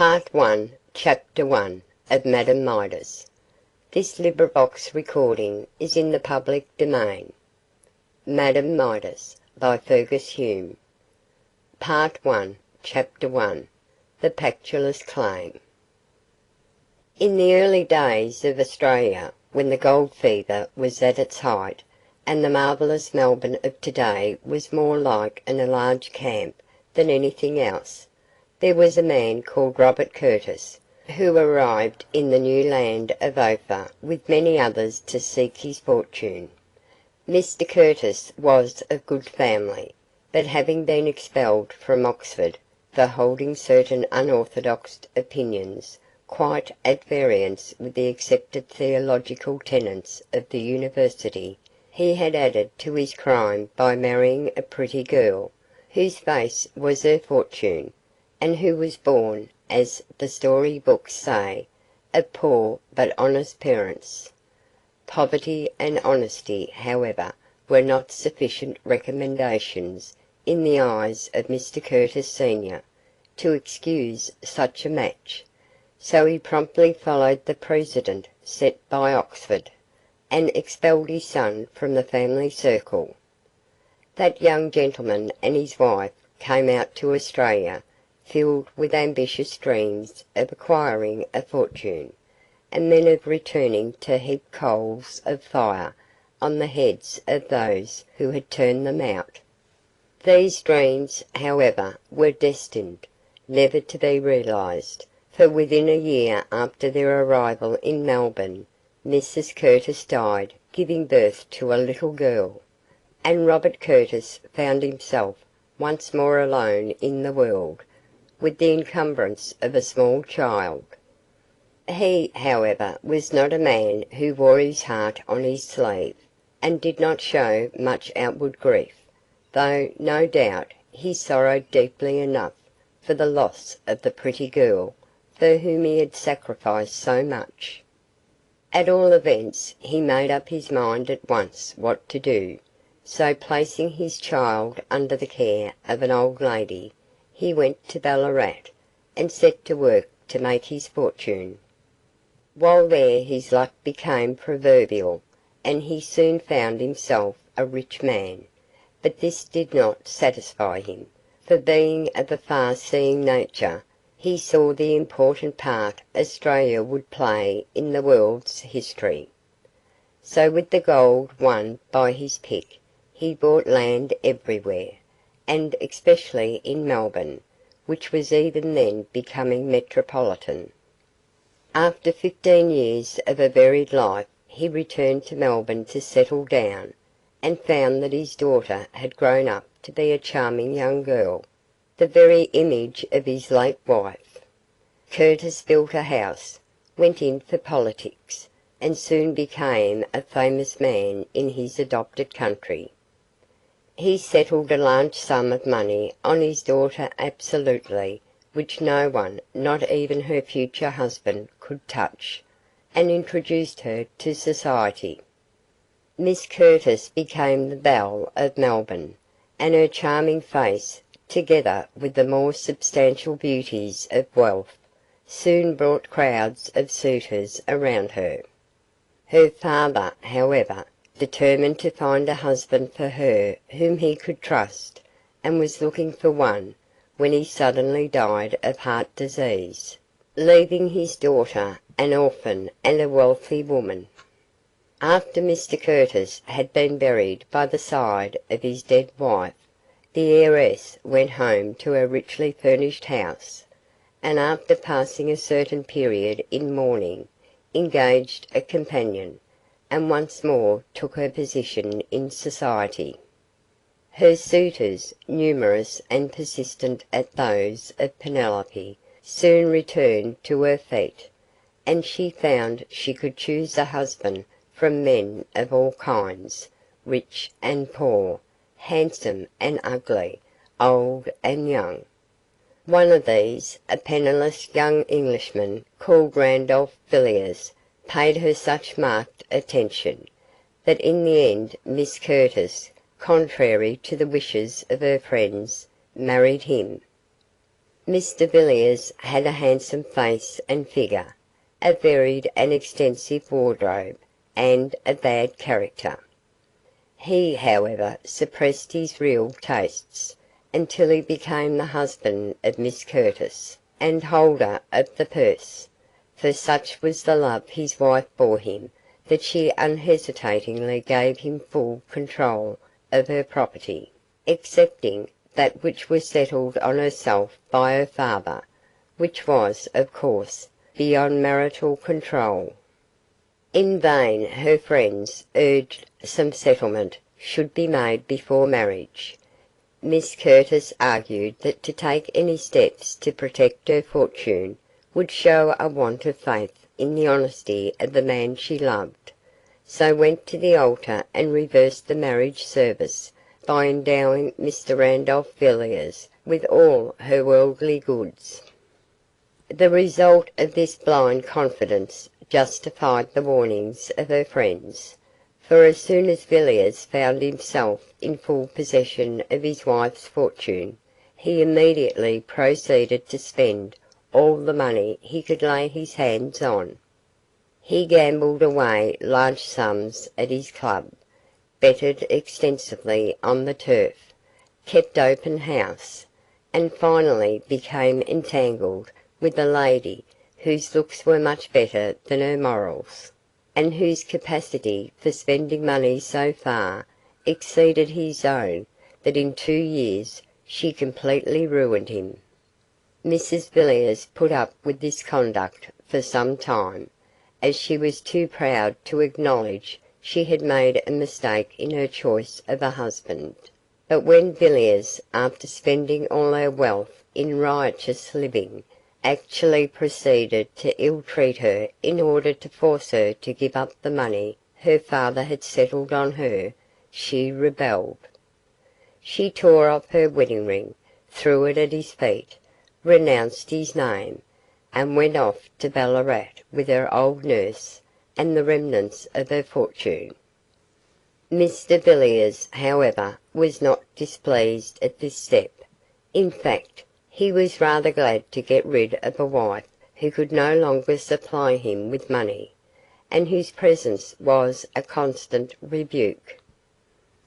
Part 1, Chapter 1 of Madame Midas. This recording is in the public domain. Madame Midas by Fergus Hume. Part 1, Chapter 1 The Pactolus Claim. In the early days of Australia, when the gold fever was at its height, and the marvellous Melbourne of today was more like an enlarged camp than anything else, there was a man called Robert Curtis, who arrived in the new land of Ophir with many others to seek his fortune. Mr. Curtis was of good family, but having been expelled from Oxford for holding certain unorthodox opinions quite at variance with the accepted theological tenets of the university, he had added to his crime by marrying a pretty girl, whose face was her fortune, and who was born, as the story books say, of poor but honest parents. Poverty and honesty, however, were not sufficient recommendations in the eyes of Mr. Curtis senior to excuse such a match, so he promptly followed the precedent set by Oxford, and expelled his son from the family circle. That young gentleman and his wife came out to Australia filled with ambitious dreams of acquiring a fortune, and then of returning to heap coals of fire on the heads of those who had turned them out. These dreams, however, were destined never to be realised, for within a year after their arrival in Melbourne, Mrs. Curtis died, giving birth to a little girl, and Robert Curtis found himself once more alone in the world, with the encumbrance of a small child. He, however, was not a man who wore his heart on his sleeve, and did not show much outward grief, though, no doubt, he sorrowed deeply enough for the loss of the pretty girl for whom he had sacrificed so much. At all events, he made up his mind at once what to do, so placing his child under the care of an old lady, he went to Ballarat, and set to work to make his fortune. While there his luck became proverbial, and he soon found himself a rich man, but this did not satisfy him, for being of a far-seeing nature, he saw the important part Australia would play in the world's history. So with the gold won by his pick, he bought land everywhere, and especially in Melbourne, which was even then becoming metropolitan. After 15 years of a varied life, he returned to Melbourne to settle down, and found that his daughter had grown up to be a charming young girl, the very image of his late wife. Curtis built a house, went in for politics, and soon became a famous man in his adopted country. He settled a large sum of money on his daughter absolutely, which no one, not even her future husband, could touch, and introduced her to society. Miss Curtis became the belle of Melbourne, and her charming face, together with the more substantial beauties of wealth, soon brought crowds of suitors around her. Her father, however, determined to find a husband for her whom he could trust, and was looking for one, when he suddenly died of heart disease, leaving his daughter an orphan and a wealthy woman. After Mr. Curtis had been buried by the side of his dead wife, the heiress went home to her richly furnished house, and after passing a certain period in mourning, engaged a companion, and once more took her position in society. Her suitors, numerous and persistent as those of Penelope, soon returned to her feet, and she found she could choose a husband from men of all kinds, rich and poor, handsome and ugly, old and young. One of these, a penniless young Englishman called Randolph Villiers, paid her such marked attention, that in the end Miss Curtis, contrary to the wishes of her friends, married him. Mr Villiers had a handsome face and figure, a varied and extensive wardrobe, and a bad character. He, however, suppressed his real tastes until he became the husband of Miss Curtis, and holder of the purse, for such was the love his wife bore him that she unhesitatingly gave him full control of her property, excepting that which was settled on herself by her father, which was, of course, beyond marital control. In vain her friends urged some settlement should be made before marriage. Miss Curtis argued that to take any steps to protect her fortune would show a want of faith in the honesty of the man she loved, so went to the altar and reversed the marriage service by endowing Mr Randolph Villiers with all her worldly goods. The result of this blind confidence justified the warnings of her friends, for as soon as Villiers found himself in full possession of his wife's fortune, he immediately proceeded to spend all the money he could lay his hands on. He gambled away large sums at his club, betted extensively on the turf, kept open house, and finally became entangled with a lady whose looks were much better than her morals, and whose capacity for spending money so far exceeded his own that in 2 years she completely ruined him. Mrs Villiers put up with this conduct for some time, as she was too proud to acknowledge she had made a mistake in her choice of a husband, but when Villiers, after spending all her wealth in riotous living, actually proceeded to ill-treat her in order to force her to give up the money her father had settled on her, she rebelled. She tore off her wedding ring, threw it at his feet, renounced his name, and went off to Ballarat with her old nurse and the remnants of her fortune. Mr Villiers, however, was not displeased at this step. In fact, he was rather glad to get rid of a wife who could no longer supply him with money, and whose presence was a constant rebuke.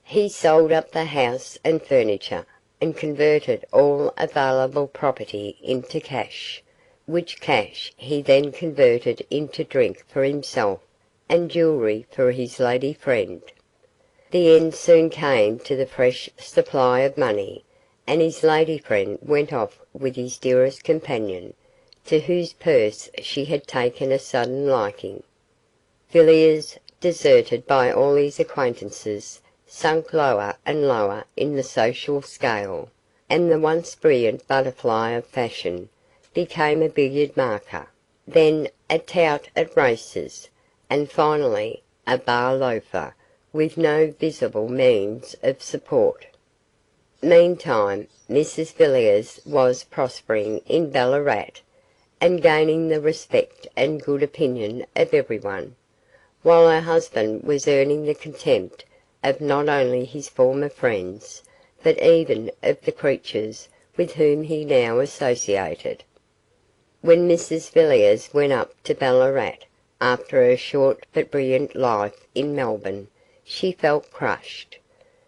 He sold up the house and furniture, and converted all available property into cash, which cash he then converted into drink for himself and jewellery for his lady friend. The end soon came to the fresh supply of money, and his lady friend went off with his dearest companion, to whose purse she had taken a sudden liking. Villiers, deserted by all his acquaintances, sank lower and lower in the social scale, and the once brilliant butterfly of fashion became a billiard marker, then a tout at races, and finally a bar loafer with no visible means of support. Meantime, Mrs Villiers was prospering in Ballarat, and gaining the respect and good opinion of everyone, while her husband was earning the contempt of not only his former friends, but even of the creatures with whom he now associated. When Mrs Villiers went up to Ballarat, after her short but brilliant life in Melbourne, she felt crushed.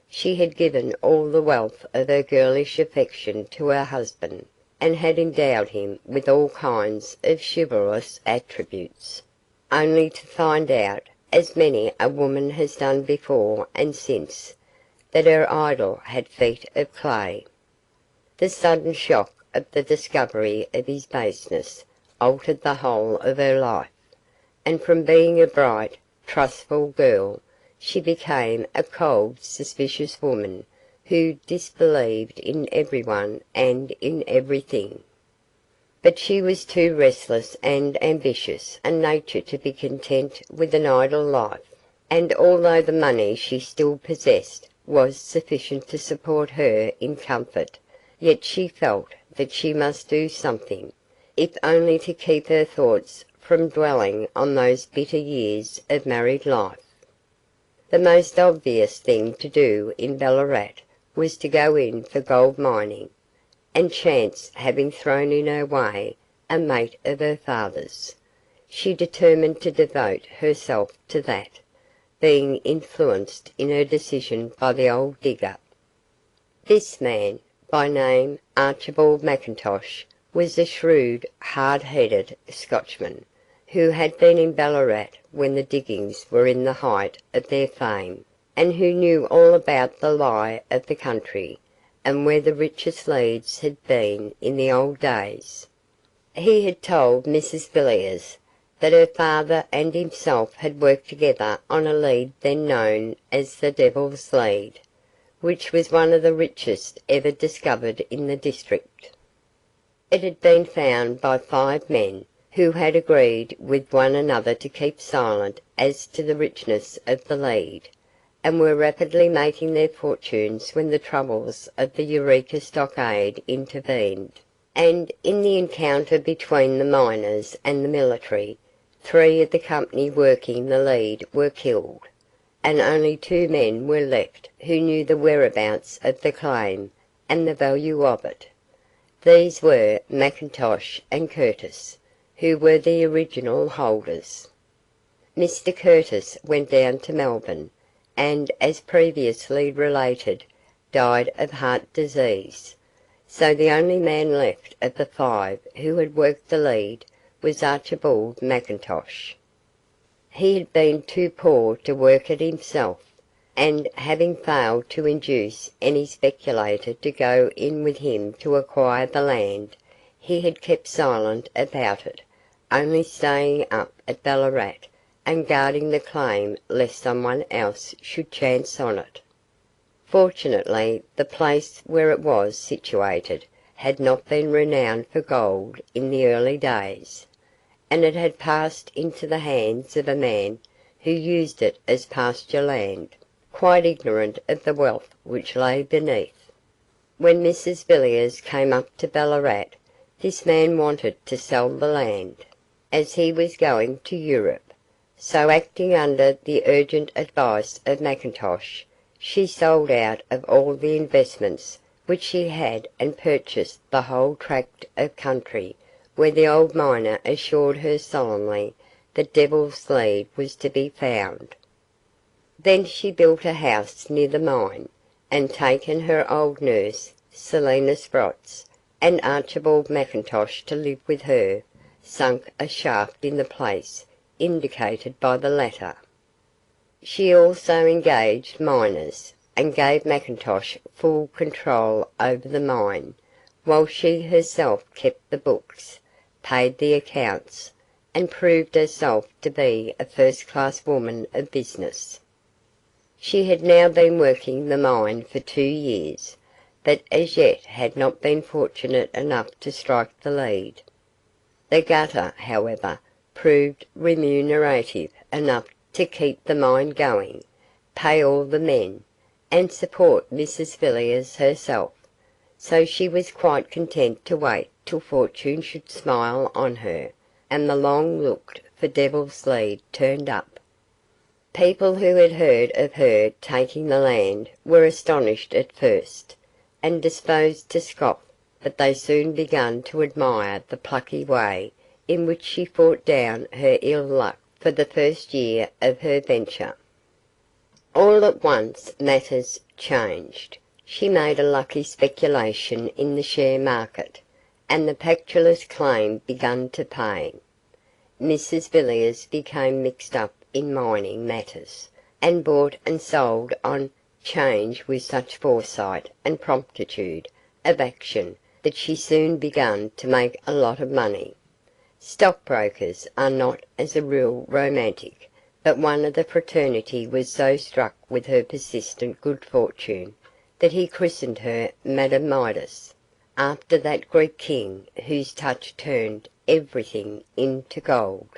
She had given all the wealth of her girlish affection to her husband, and had endowed him with all kinds of chivalrous attributes, only to find out, as many a woman has done before and since, that her idol had feet of clay. The sudden shock of the discovery of his baseness altered the whole of her life, and from being a bright, trustful girl, she became a cold, suspicious woman who disbelieved in everyone and in everything. But she was too restless and ambitious a nature to be content with an idle life, and although the money she still possessed was sufficient to support her in comfort, yet she felt that she must do something, if only to keep her thoughts from dwelling on those bitter years of married life. The most obvious thing to do in Ballarat was to go in for gold mining, and chance having thrown in her way a mate of her father's, she determined to devote herself to that, being influenced in her decision by the old digger. This man, by name Archibald M'Intosh, was a shrewd, hard-headed Scotchman, who had been in Ballarat when the diggings were in the height of their fame, and who knew all about the lie of the country, and where the richest leads had been in the old days. He had told Mrs Villiers that her father and himself had worked together on a lead then known as the Devil's Lead, which was one of the richest ever discovered in the district. It had been found by 5 men, who had agreed with one another to keep silent as to the richness of the lead, and were rapidly making their fortunes when the troubles of the Eureka Stockade intervened, and in the encounter between the miners and the military, 3 of the company working the lead were killed, and only 2 men were left who knew the whereabouts of the claim and the value of it. These were M'Intosh and Curtis, who were the original holders. Mr Curtis went down to Melbourne, and, as previously related, died of heart disease, so the only man left of the 5 who had worked the lead was Archibald M'Intosh. He had been too poor to work it himself, and having failed to induce any speculator to go in with him to acquire the land, he had kept silent about it, only staying up at Ballarat and guarding the claim lest someone else should chance on it. Fortunately, the place where it was situated had not been renowned for gold in the early days, and it had passed into the hands of a man who used it as pasture land, quite ignorant of the wealth which lay beneath. When Mrs Villiers came up to Ballarat, this man wanted to sell the land, as he was going to Europe, so acting under the urgent advice of M'Intosh, she sold out of all the investments which she had and purchased the whole tract of country where the old miner assured her solemnly that Devil's Lead was to be found. Then she built a house near the mine, and taken her old nurse, Selina Sprotts, and Archibald M'Intosh to live with her, sunk a shaft in the place indicated by the latter. She also engaged miners, and gave M'Intosh full control over the mine, while she herself kept the books, paid the accounts, and proved herself to be a first-class woman of business. She had now been working the mine for 2 years, but as yet had not been fortunate enough to strike the lead. The gutter, however, proved remunerative enough to keep the mine going, pay all the men, and support Mrs Villiers herself, so she was quite content to wait till fortune should smile on her, and the long-looked for Devil's Lead turned up. People who had heard of her taking the land were astonished at first, and disposed to scoff, but they soon began to admire the plucky way in which she fought down her ill luck for the first year of her venture. All at once matters changed. She made a lucky speculation in the share market, and the Pactolus claim began to pay. Mrs Villiers became mixed up in mining matters, and bought and sold on 'change with such foresight and promptitude of action that she soon began to make a lot of money. Stockbrokers are not as a rule romantic, but one of the fraternity was so struck with her persistent good fortune that he christened her Madame Midas, after that Greek king whose touch turned everything into gold.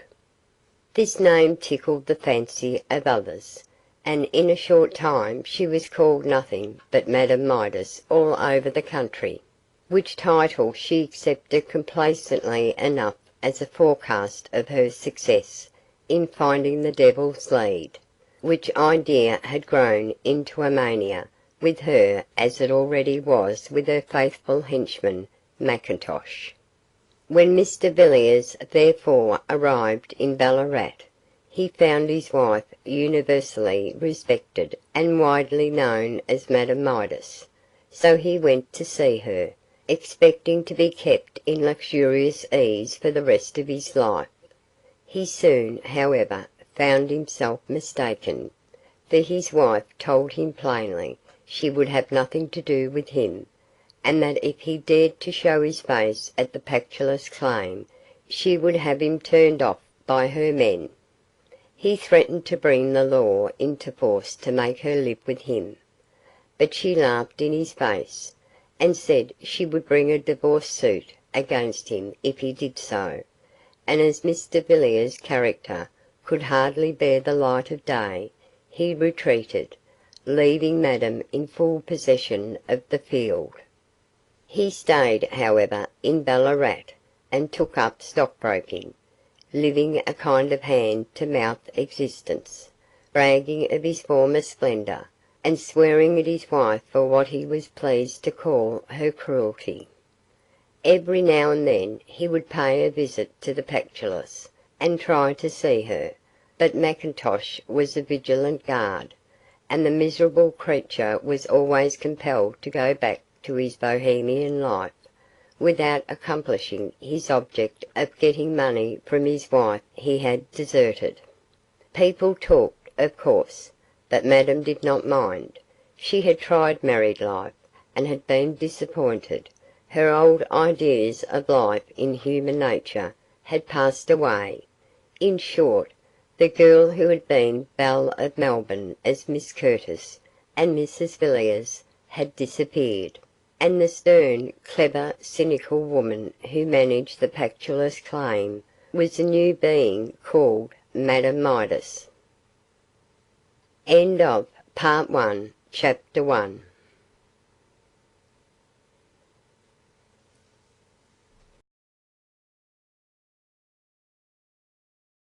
This name tickled the fancy of others, and in a short time she was called nothing but Madame Midas all over the country, which title she accepted complacently enough as a forecast of her success in finding the Devil's Lead, which idea had grown into a mania with her as it already was with her faithful henchman, Mackintosh. When Mr Villiers therefore arrived in Ballarat, he found his wife universally respected and widely known as Madame Midas, so he went to see her, expecting to be kept in luxurious ease for the rest of his life. He soon, however, found himself mistaken, for his wife told him plainly she would have nothing to do with him, and that if he dared to show his face at the Pactolus claim, she would have him turned off by her men. He threatened to bring the law into force to make her live with him, but she laughed in his face, and said she would bring a divorce suit against him if he did so, and as Mr Villiers' character could hardly bear the light of day, he retreated, leaving Madame in full possession of the field. He stayed, however, in Ballarat, and took up stockbroking, living a kind of hand-to-mouth existence, bragging of his former splendour, and swearing at his wife for what he was pleased to call her cruelty. Every now and then he would pay a visit to the Pactolus, and try to see her, but Mackintosh was a vigilant guard, and the miserable creature was always compelled to go back to his bohemian life, without accomplishing his object of getting money from his wife he had deserted. People talked, of course, but Madame did not mind. She had tried married life, and had been disappointed. Her old ideas of life in human nature had passed away. In short, the girl who had been belle of Melbourne as Miss Curtis and Mrs Villiers had disappeared, and the stern, clever, cynical woman who managed the Pactolus claim was a new being called Madame Midas. End of Part 1, Chapter 1.